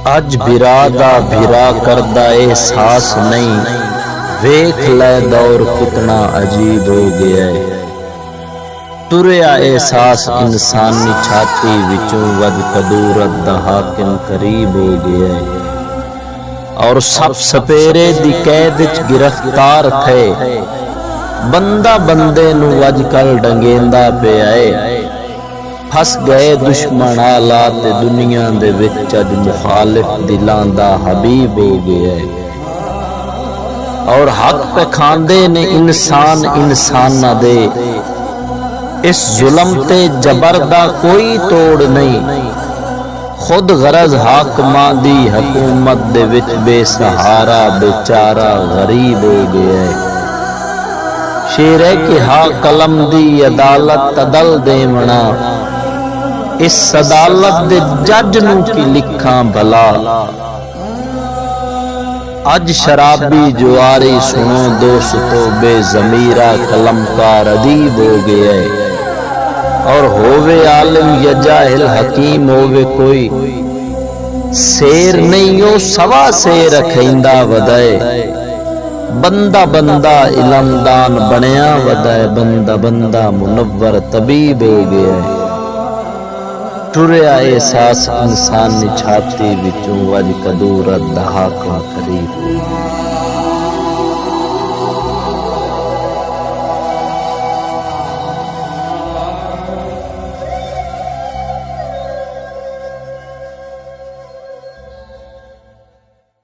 अज बिरा दा भिरा करदा एहसास नहीं, वेख लै दौर कितना अजीब हो गया है। तुरया एहसास इंसानी छाती विचों वद कदूरत दा हाकिम करीब हो गया है। और सब सपेरे दी कैद च गिरफ्तार थे, बंदा बंदे नू अजकल डंगेंदा पिया है। फस गए दुश्मन आला ते दुनिया दे विच अज मुखालिफ दिलां दा हबीब हो गया है। और हक पे खांदे ने इंसान इंसाना दे, इस जुल्म ते जबर दा कोई तोड़ नहीं। खुद गरज हाकमां दी हुकूमत दे विच बेसहारा बेचारा गरीब हो गया है। शेर है कि हा कलम दी अदालत अदल देवना, इस अदालत दे जज नू की लिखा भला। अज शराबी जुआरी सुनो दोस्तों, बेजमीरा कलमकार अदीब हो गया है। और होवे आलिम या जाहिल हकीम होवे कोई, शेर नहीं हो सवा शेर रखेंदा वदाए। बंदा बंदा इलमदान बनया वदाए, बंदा बंदा मुनव्वर तबीब हो गया है। टुरया एहसास इंसानी छाती विचों वज कदूरत दा हाकिम करीब।